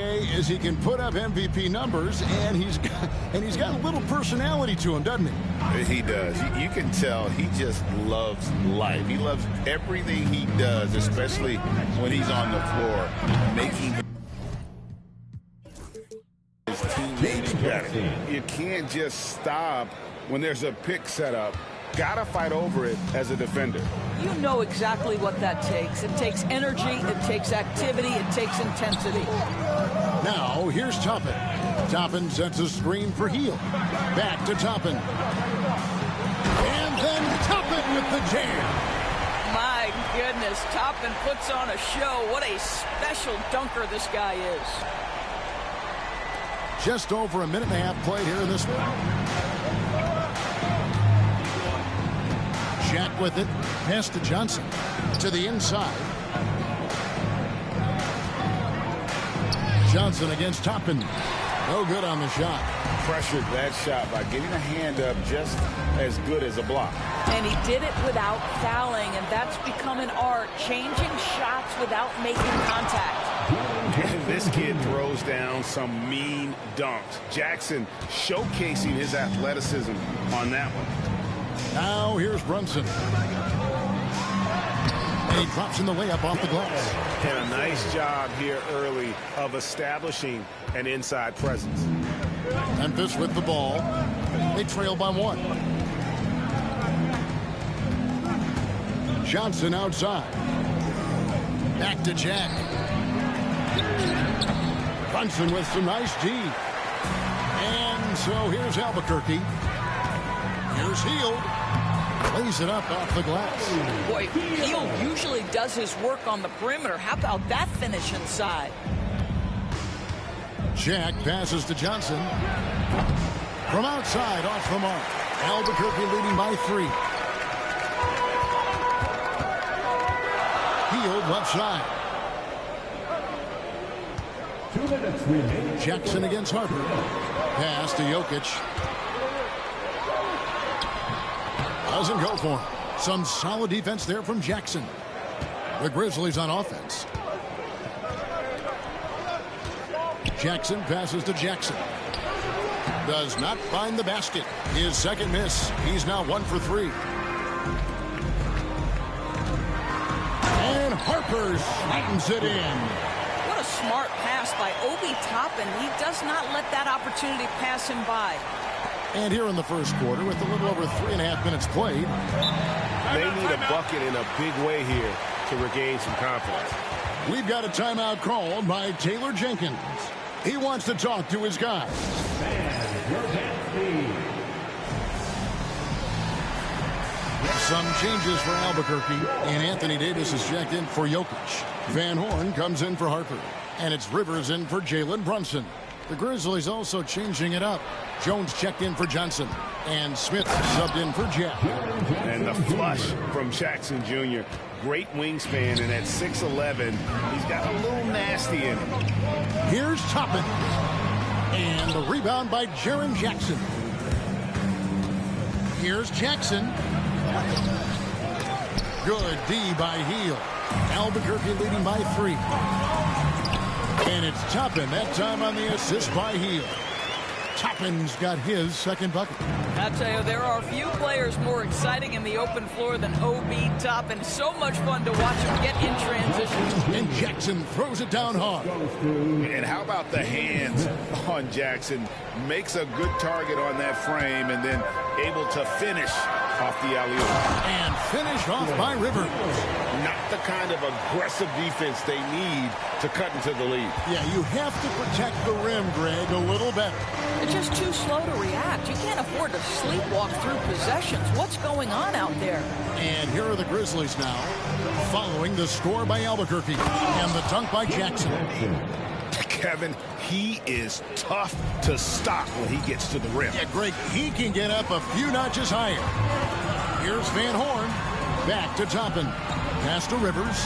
Jay, is he can put up MVP numbers, and he's got a little personality to him, doesn't he? He does. You can tell he just loves life. He loves everything he does, especially when he's on the floor, making his teammates better. You can't just stop when there's a pick set up. Gotta fight over it as a defender. You know exactly what that takes. It takes energy, it takes activity, it takes intensity. Now, here's Toppin. Toppin sets a screen for Heel. Back to Toppin. And then Toppin with the jam. My goodness, Toppin puts on a show. What a special dunker this guy is. Just over a minute and a half played here in this one. Jack with it. Pass to Johnson. To the inside. Johnson against Toppin. No good on the shot. Pressured that shot by getting a hand up just as good as a block. And he did it without fouling, and that's become an art, changing shots without making contact. And this kid throws down some mean dunks. Jackson showcasing his athleticism on that one. Now here's Brunson. And he drops in the layup off the glass. And a nice job here early of establishing an inside presence. Memphis with the ball. They trail by one. Johnson outside. Back to Jack. Brunson with some nice D. And so here's Albuquerque. Here's Heel. Plays it up off the glass. Boy, Heel usually does his work on the perimeter. How about that finish inside? Jack passes to Johnson. From outside, off the mark. Albuquerque leading by 3. Heel left side. 2 minutes remaining. Jackson against Harper. Pass to Jokic. Doesn't go for him. Some solid defense there from Jackson. The Grizzlies on offense. Jackson passes to Jackson. Does not find the basket. His second miss. He's now 1 for 3. And Harper slams it in. What a smart pass by Obi Toppin. He does not let that opportunity pass him by. And here in the first quarter, with a little over 3.5 minutes played. They need a bucket in a big way here to regain some confidence. We've got a timeout called by Taylor Jenkins. He wants to talk to his guys. Some changes for Albuquerque, and Anthony Davis is checked in for Jokic. Van Horn comes in for Harper, and it's Rivers in for Jalen Brunson. The Grizzlies also changing it up. Jones checked in for Johnson, and Smith subbed in for Jack. And the flush from Jackson Jr. Great wingspan, and at 6'11", he's got a little nasty in him. Here's Toppin. And the rebound by Jaren Jackson. Here's Jackson. Good D by Heel. Albuquerque leading by 3. And it's Toppin, that time on the assist by Heel. Toppin's got his second bucket. I tell you, there are few players more exciting in the open floor than O.B. Toppin. So much fun to watch him get in transition. And Jackson throws it down hard. And how about the hands on Jackson? Makes a good target on that frame and then able to finish off the alley-oop. And finish off by Rivers. Not the kind of aggressive defense they need to cut into the lead. Yeah, you have to protect the rim, Greg, a little better. They're just too slow to react. You can't afford to sleepwalk through possessions. What's going on out there? And here are the Grizzlies now, following the score by Albuquerque and the dunk by Jackson. Kevin, he is tough to stop when he gets to the rim. Yeah, Greg, he can get up a few notches higher. Here's Van Horn. Back to Toppin. Pass to Rivers.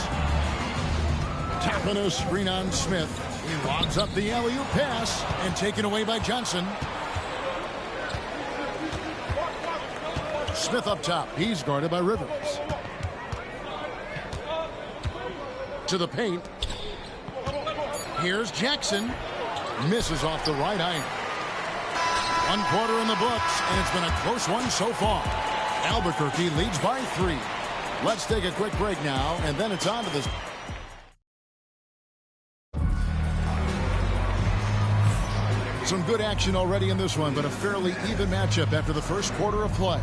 Toppin a screen on Smith. He logs up the alley-oop pass and taken away by Johnson. Smith up top. He's guarded by Rivers. To the paint. Here's Jackson. Misses off the right iron. 1 quarter in the books, and it's been a close one so far. Albuquerque leads by 3. Let's take a quick break now, and then it's on to this. Some good action already in this one, but a fairly even matchup after the first quarter of play.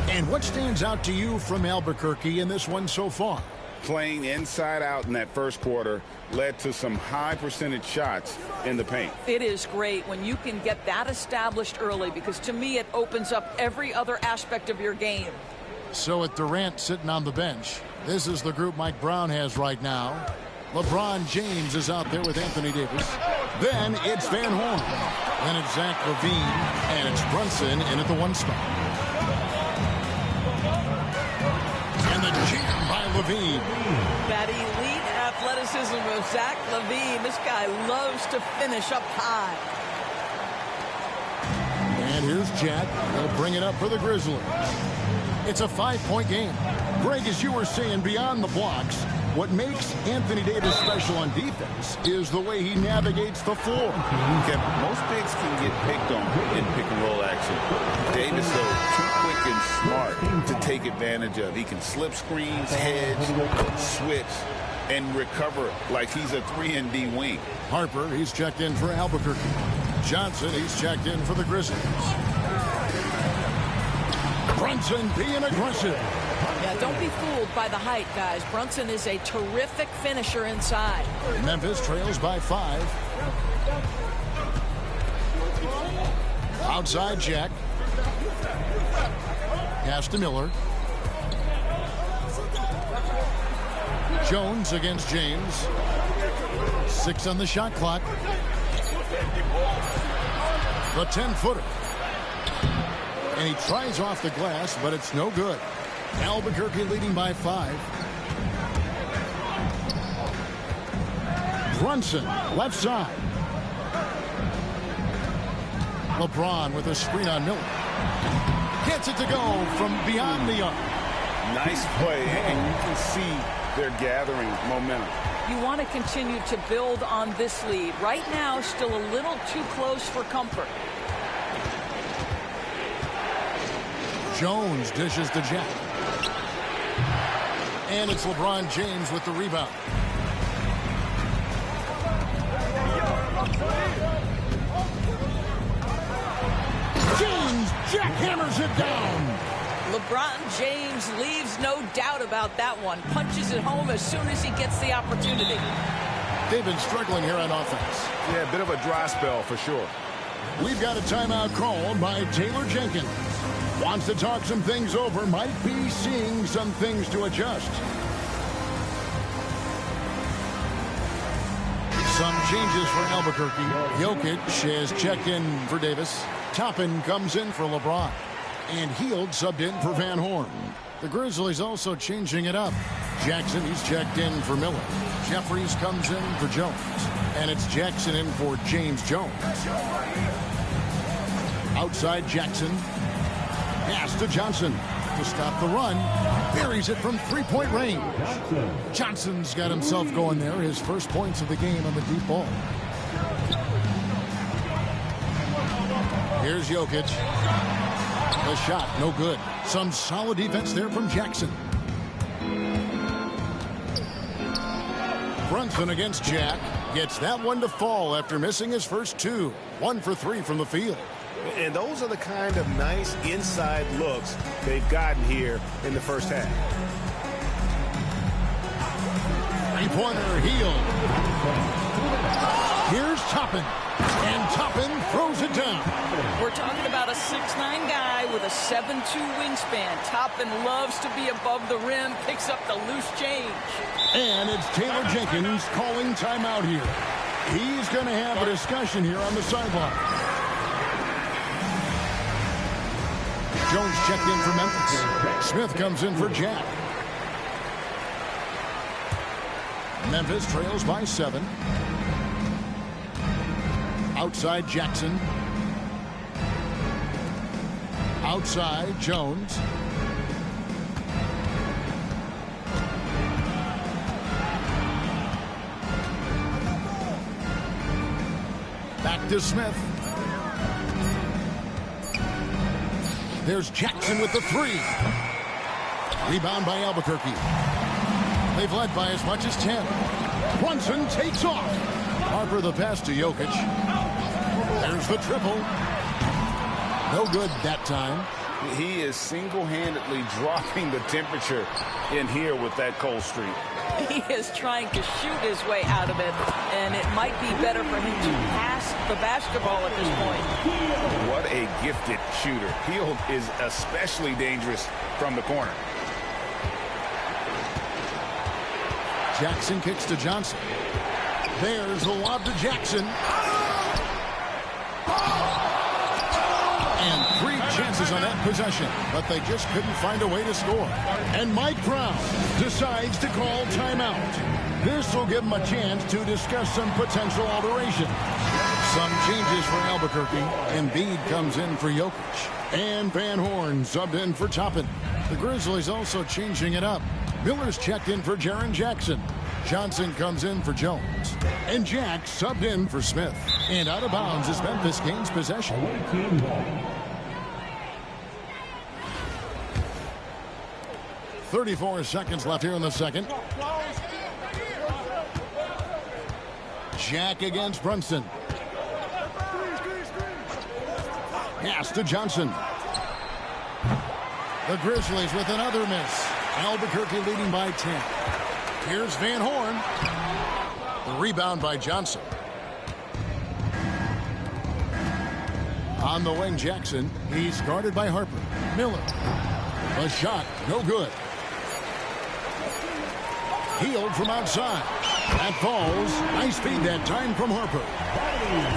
And what stands out to you from Albuquerque in this one so far? Playing inside out in that first quarter led to some high percentage shots in the paint. It is great when you can get that established early, because to me it opens up every other aspect of your game. So with Durant sitting on the bench, this is the group Mike Brown has right now. LeBron James is out there with Anthony Davis. Then it's Van Horn. Then it's Zach LaVine, and it's Brunson in at the 1 spot. And the jam by LaVine. That elite athleticism of Zach LaVine. This guy loves to finish up high. And here's Jack. He'll bring it up for the Grizzlies. It's a 5-point game. Greg, as you were saying, beyond the blocks, what makes Anthony Davis special on defense is the way he navigates the floor. Most bigs can get picked on in pick-and-roll action. Davis, though, too quick and smart to take advantage of. He can slip screens, hedge, switch, and recover like he's a 3-and-D wing. Harper, he's checked in for Albuquerque. Johnson, he's checked in for the Grizzlies. Brunson being aggressive. Yeah, don't be fooled by the height, guys. Brunson is a terrific finisher inside. Memphis trails by 5. Outside Jack. Pass to Miller. Jones against James. 6 on the shot clock. The 10-footer. And he tries off the glass, but it's no good. Albuquerque leading by 5. Brunson, left side. LeBron with a screen on Miller. Gets it to go from beyond the arc. Nice play, and you can see they're gathering momentum. You want to continue to build on this lead. Right now, still a little too close for comfort. Jones dishes to Jack. And it's LeBron James with the rebound. James jackhammers it down. LeBron James leaves no doubt about that one. Punches it home as soon as he gets the opportunity. They've been struggling here on offense. Yeah, a bit of a dry spell for sure. We've got a timeout called by Taylor Jenkins. Wants to talk some things over, might be seeing some things to adjust. Some changes for Albuquerque. Jokic has checked in for Davis. Toppin comes in for LeBron. And Hield subbed in for Van Horn. The Grizzlies also changing it up. Jackson, he's checked in for Miller. Jeffries comes in for Jones. And it's Jackson in for James Jones. Outside Jackson. Pass to Johnson to stop the run. Buries it from 3-point range. Johnson's got himself going there. His first points of the game on the deep ball. Here's Jokic. The shot, no good. Some solid defense there from Jackson. Brunson against Jack. Gets that one to fall after missing his first 2. 1 for 3 from the field. And those are the kind of nice inside looks they've gotten here in the first half. Three-pointer, Hield. Here's Toppin. And Toppin throws it down. We're talking about a 6'9" guy with a 7'2" wingspan. Toppin loves to be above the rim, picks up the loose change. And it's Taylor Jenkins calling timeout here. He's going to have a discussion here on the sideline. Jones checked in for Memphis. Smith comes in for Jack. Memphis trails by 7. Outside Jackson. Outside Jones. Back to Smith. There's Jackson with the three. Rebound by Albuquerque. They've led by as much as 10. Brunson takes off. Harper the pass to Jokic. There's the triple. No good that time. He is single-handedly dropping the temperature in here with that cold streak. He is trying to shoot his way out of it, and it might be better for him to pass the basketball at this point. What a gifted shooter. Hield is especially dangerous from the corner. Jackson kicks to Johnson. There's the lob to Jackson. And 3 chances on that possession, but they just couldn't find a way to score. And Mike Brown decides to call timeout. This will give him a chance to discuss some potential alterations. Some changes for Albuquerque. Embiid comes in for Jokic. And Van Horn subbed in for Toppin. The Grizzlies also changing it up. Miller's checked in for Jaren Jackson. Johnson comes in for Jones. And Jack subbed in for Smith. And out of bounds as Memphis gains possession. 34 seconds left here in the second. Jack against Brunson. Pass to Johnson. The Grizzlies with another miss. Albuquerque leading by 10. Here's Van Horn. The rebound by Johnson. On the wing, Jackson. He's guarded by Harper. Miller. A shot, no good. Hield from outside. That falls. Nice feed that time from Harper.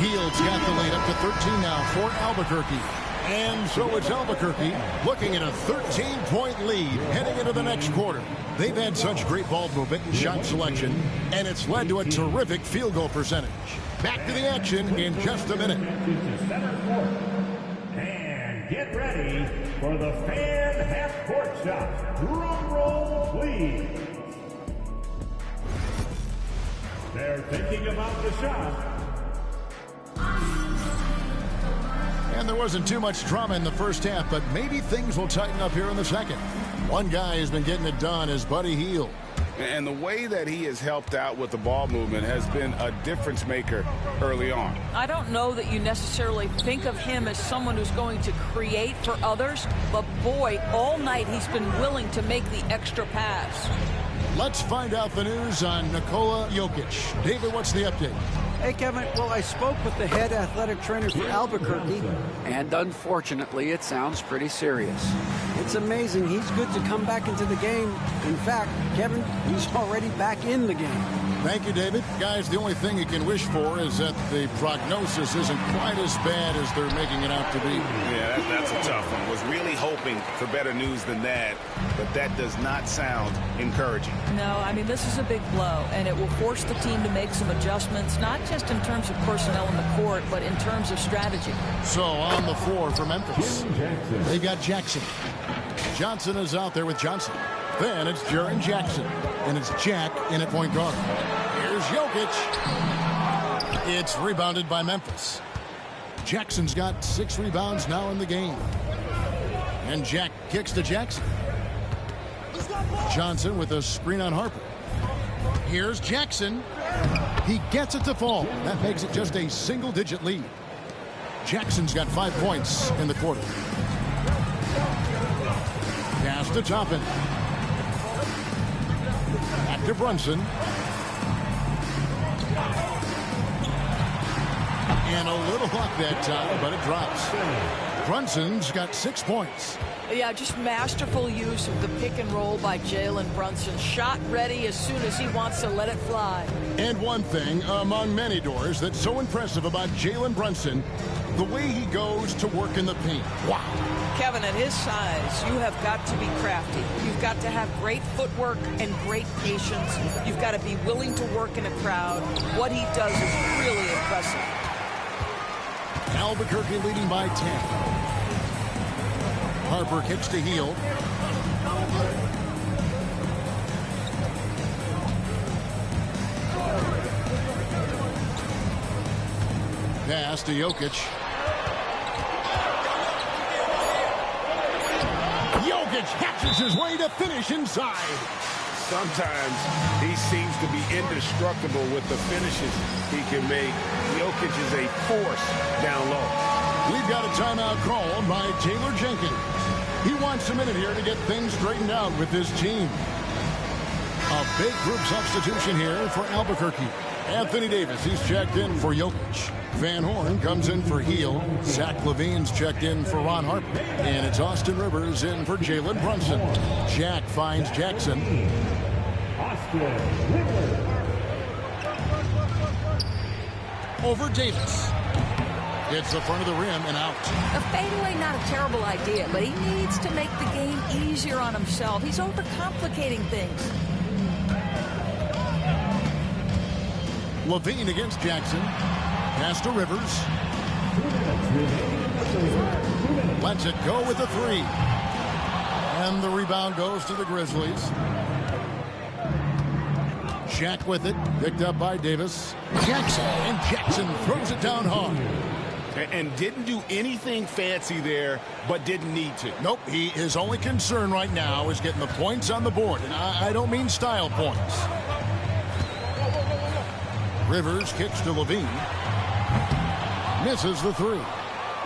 Hield's got the lead up to 13 now for Albuquerque. And so it's Albuquerque looking at a 13-point lead heading into the next quarter. They've had such great ball movement and shot selection, and it's led to a terrific field goal percentage. Back to the action in just a minute. And get ready for the fan half-court shot. Drum roll, please. They're thinking about the shot. And there wasn't too much drama in the first half, but maybe things will tighten up here in the second. One guy has been getting it done is Buddy Hield. And the way that he has helped out with the ball movement has been a difference maker early on. I don't know that you necessarily think of him as someone who's going to create for others, but boy, all night he's been willing to make the extra pass. Let's find out the news on Nikola Jokic. David, what's the update? Hey, Kevin, well, I spoke with the head athletic trainer for Albuquerque, and unfortunately, it sounds pretty serious. It's amazing. He's good to come back into the game. In fact, Kevin, he's already back in the game. Thank you, David. Guys, the only thing you can wish for is that the prognosis isn't quite as bad as they're making it out to be. Yeah, that's a tough one. Was really hoping for better news than that, but that does not sound encouraging. No, I mean, this is a big blow, and it will force the team to make some adjustments, not just in terms of personnel in the court, but in terms of strategy. So on the floor for Memphis, they got Jackson. Johnson is out there with Johnson. Then it's Jaren Jackson, and it's Jack in at point guard. Here's Jokic. It's rebounded by Memphis. Jackson's got 6 rebounds now in the game. And Jack kicks to Jackson. Johnson with a screen on Harper. Here's Jackson. He gets it to fall. That makes it just a single-digit lead. Jackson's got 5 points in the quarter. Pass to Toppin. Back to Brunson. And a little luck that time, but it drops. Brunson's got 6 points. Yeah, just masterful use of the pick and roll by Jalen Brunson. Shot ready as soon as he wants to let it fly. And one thing among many doors that's so impressive about Jalen Brunson, the way he goes to work in the paint. Wow. Kevin, at his size, you have got to be crafty. You've got to have great footwork and great patience. You've got to be willing to work in a crowd. What he does is really impressive. Albuquerque leading by 10. Harper kicks to Hield. Pass to Jokic. Jokic hatches his way to finish inside. Sometimes he seems to be indestructible with the finishes he can make. Jokic is a force down low. We've got a timeout called by Taylor Jenkins. He wants a minute here to get things straightened out with his team. A big group substitution here for Albuquerque. Anthony Davis, he's checked in for Jokic. Van Horn comes in for Heel. Zach LaVine's checked in for Ron Harper. And it's Austin Rivers in for Jalen Brunson. Jack finds Jackson. Austin Rivers. Over Davis. Hits the front of the rim and out. A fadeaway, not a terrible idea, but he needs to make the game easier on himself. He's overcomplicating things. LaVine against Jackson. Pass to Rivers. Lets it go with the three. And the rebound goes to the Grizzlies. Shaq with it. Picked up by Davis. Jackson. And Jackson throws it down hard. And didn't do anything fancy there, but didn't need to. Nope. His only concern right now is getting the points on the board. And I don't mean style points. Rivers kicks to LaVine. Misses the three.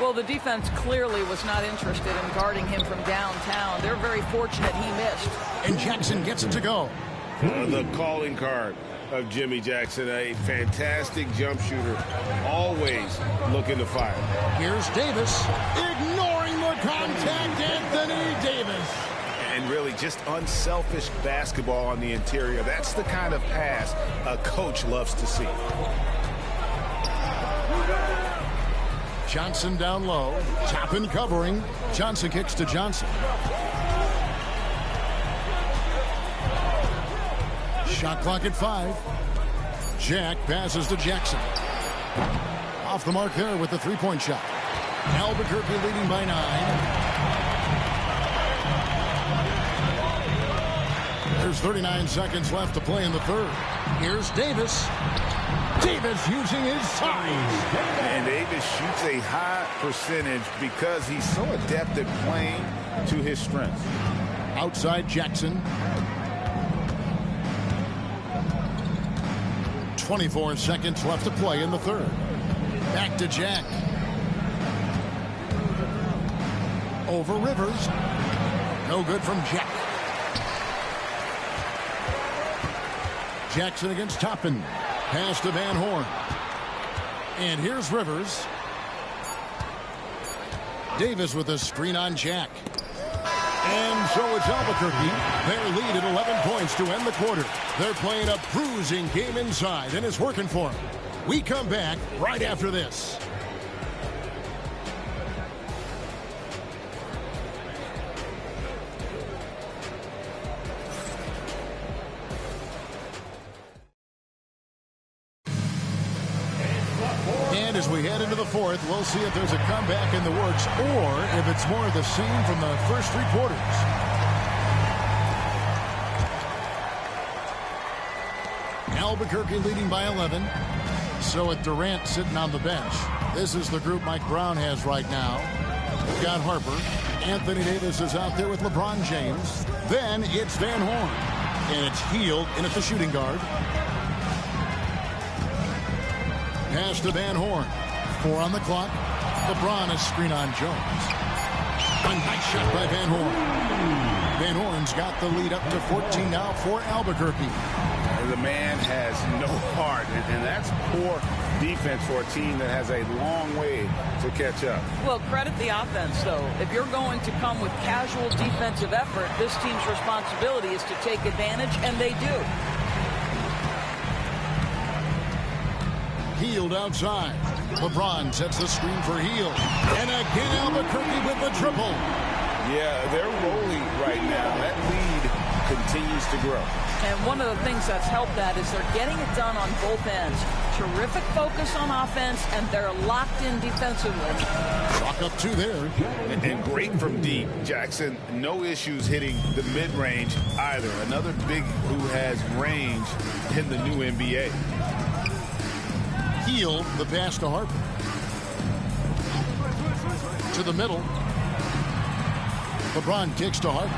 Well, the defense clearly was not interested in guarding him from downtown. They're very fortunate he missed. And Jackson gets it to go. The calling card of Jimmy Jackson, a fantastic jump shooter, always looking to fire. Here's Davis, ignoring the contact, Anthony Davis. And really just unselfish basketball on the interior. That's the kind of pass a coach loves to see. Johnson down low, Toppin covering. Johnson kicks to Johnson. Shot clock at 5. Jack passes to Jackson. Off the mark there with the three-point shot. Albuquerque leading by 9. There's 39 seconds left to play in the third. Here's Davis. Davis using his size. And Davis shoots a high percentage because he's so adept at playing to his strengths. Outside Jackson. 24 seconds left to play in the third. Back to Jack. Over Rivers. No good from Jack. Jackson against Toppin. Pass to Van Horn. And here's Rivers. Davis with a screen on Jack. And so it's Albuquerque. Their lead at 11 points to end the quarter. They're playing a bruising game inside, and it's working for them. We come back right after this. And as we head into the fourth, we'll see if there's a comeback in the works or if it's more of the same from the first three quarters. Albuquerque leading by 11. So with Durant sitting on the bench, this is the group Mike Brown has right now. We've got Harper. Anthony Davis is out there with LeBron James. Then it's Van Horn. And it's Hield in at the shooting guard. Pass to Van Horn. 4 on the clock. LeBron is screen on Jones. A nice shot by Van Horn. Van Horn's got the lead up to 14 now for Albuquerque. The man has no heart, and that's poor defense for a team that has a long way to catch up. Well, credit the offense, though. If you're going to come with casual defensive effort, this team's responsibility is to take advantage, and they do. Hield outside. LeBron sets the screen for Hield. And again, Albuquerque with the triple. Yeah, they're rolling right now. That lead continues to grow. And one of the things that's helped that is they're getting it done on both ends. Terrific focus on offense, and they're locked in defensively. Clock up 2 there. And great from deep. Jackson, no issues hitting the mid-range either. Another big who has range in the new NBA. Heel, the pass to Harper. To the middle. LeBron kicks to Harper.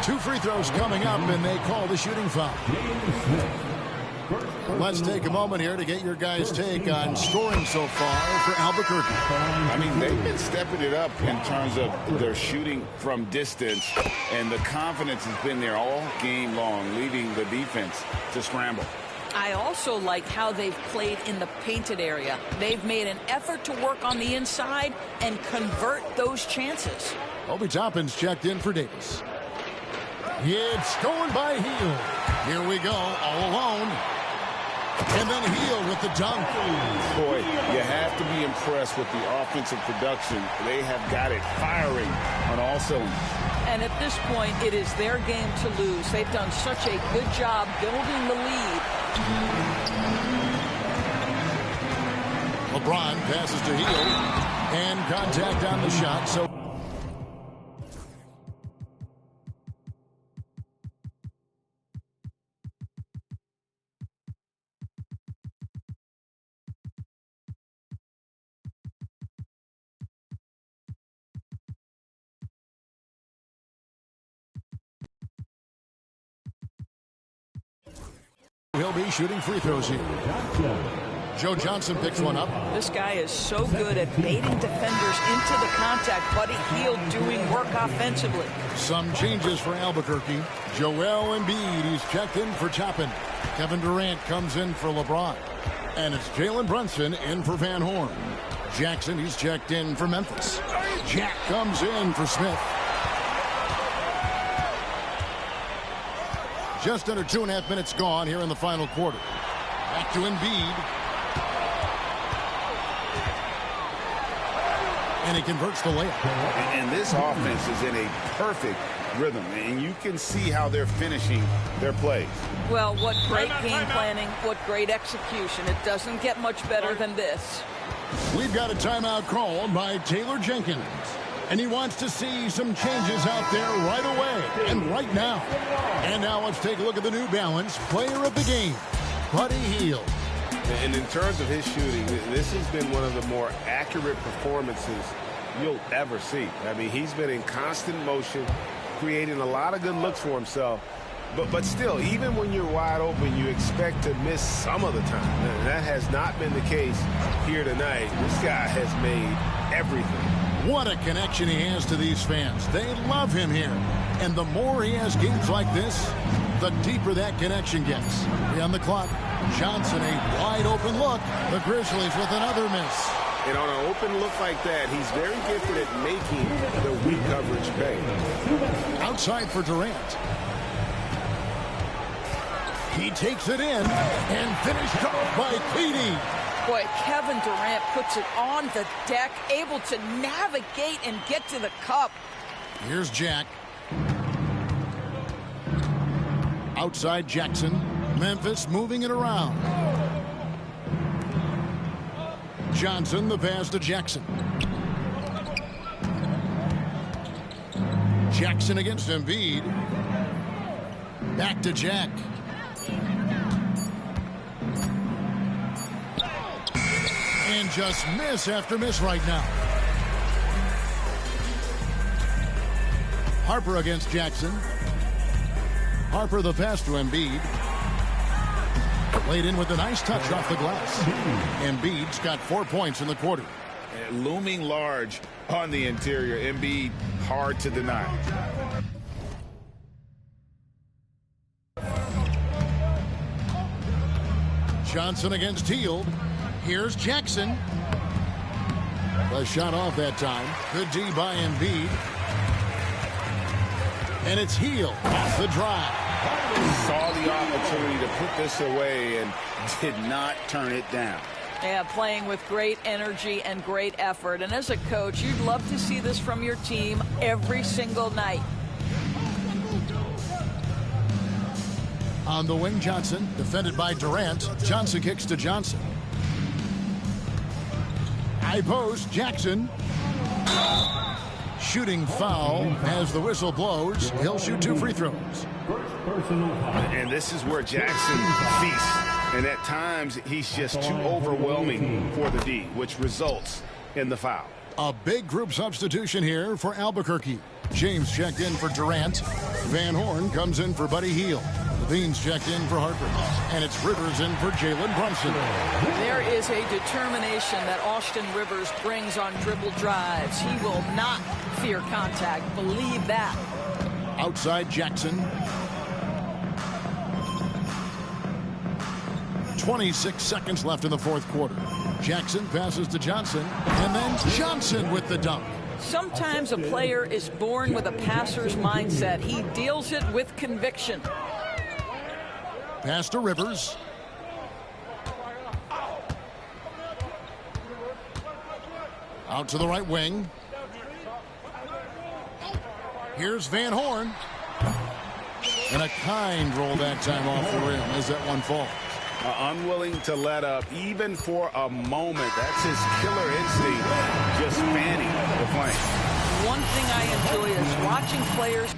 2 free throws coming up, and they call the shooting foul. Let's take a moment here to get your guys' take on scoring so far for Albuquerque. I mean, they've been stepping it up in terms of their shooting from distance, and the confidence has been there all game long, leaving the defense to scramble. I also like how they've played in the painted area. They've made an effort to work on the inside and convert those chances. Obi Toppin's checked in for Davis. It's going by Heel. Here we go, all alone. And then Heel with the dunk. Boy, you have to be impressed with the offensive production. They have got it firing on all cylinders. And at this point, it is their game to lose. They've done such a good job building the lead. LeBron passes to Heel. And contact on the shot, so... He'll be shooting free throws here. Joe Johnson picks one up. This guy is so good at baiting defenders into the contact. Buddy Hield doing work offensively. Some changes for Albuquerque. Joel Embiid, he's checked in for Toppin. Kevin Durant comes in for LeBron. And it's Jalen Brunson in for Van Horn. Jackson, he's checked in for Memphis. Jack comes in for Smith. Just under 2.5 minutes gone here in the final quarter. Back to Embiid. And he converts the layup. And this offense is in a perfect rhythm, and you can see how they're finishing their plays. Well, what great game planning, what great execution. It doesn't get much better than this. We've got a timeout called by Taylor Jenkins. And he wants to see some changes out there right away and right now. And now let's take a look at the New Balance player of the game, Buddy Hield. And in terms of his shooting, this has been one of the more accurate performances you'll ever see. I mean, he's been in constant motion, creating a lot of good looks for himself. But still, even when you're wide open, you expect to miss some of the time. And that has not been the case here tonight. This guy has made everything. What a connection he has to these fans. They love him here. And the more he has games like this, the deeper that connection gets. On the clock, Johnson, a wide open look. The Grizzlies with another miss. And on an open look like that, he's very gifted at making the weak coverage pay. Outside for Durant. He takes it in and finished off by Keating. Boy, Kevin Durant puts it on the deck, able to navigate and get to the cup. Here's Jack. Outside Jackson. Memphis moving it around. Johnson, the pass to Jackson. Jackson against Embiid. Back to Jack. And just miss after miss right now. Harper against Jackson. Harper the pass to Embiid. Laid in with a nice touch off the glass. Embiid's got 4 points in the quarter. And looming large on the interior. Embiid, hard to deny. Johnson against Hield. Here's Jackson. A shot off that time. Good D by Embiid. And it's Hield off the drive. Saw the opportunity to put this away and did not turn it down. Yeah, playing with great energy and great effort. And as a coach, you'd love to see this from your team every single night. On the wing, Johnson, defended by Durant. Johnson kicks to Johnson. High post, Jackson. Shooting foul as the whistle blows. He'll shoot 2 free throws. And this is where Jackson feasts. And at times, he's just too overwhelming for the D, which results in the foul. A big group substitution here for Albuquerque. James checked in for Durant. Van Horn comes in for Buddy Hield. Levine's checked in for Harper. And it's Rivers in for Jalen Brunson. There is a determination that Austin Rivers brings on dribble drives. He will not fear contact. Believe that. Outside Jackson. 26 seconds left in the fourth quarter. Jackson passes to Johnson, and then Johnson with the dunk. Sometimes a player is born with a passer's mindset. He deals it with conviction. Pass to Rivers. Out to the right wing. Here's Van Horn. And a kind roll that time off the rim as that one falls. Unwilling to let up even for a moment. That's his killer instinct, just fanning the flame. One thing I enjoy is watching players.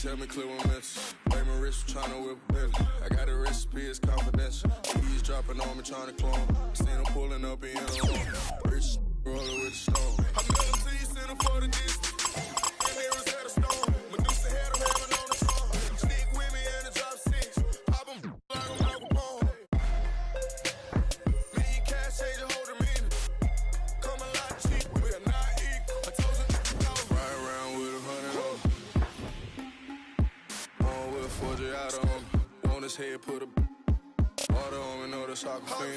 Help me clear my mess. Pay my wrist, trying to whip belly. I got a recipe, it's confidential. He's dropping on me, trying to clone. Seen him pulling up in a rich rolling with the stone. I met him till he sent him for the distance. And there was at a stone. Medusa had him having on the throne. Sneak with me and the drop six. Pop him like a microphone. Me and cash change a hold him in it. Come a lot cheap, we are not equal. I told you, I was right around with 100 on. Forge it out on. On his head, put a water on me, know the soccer fiend.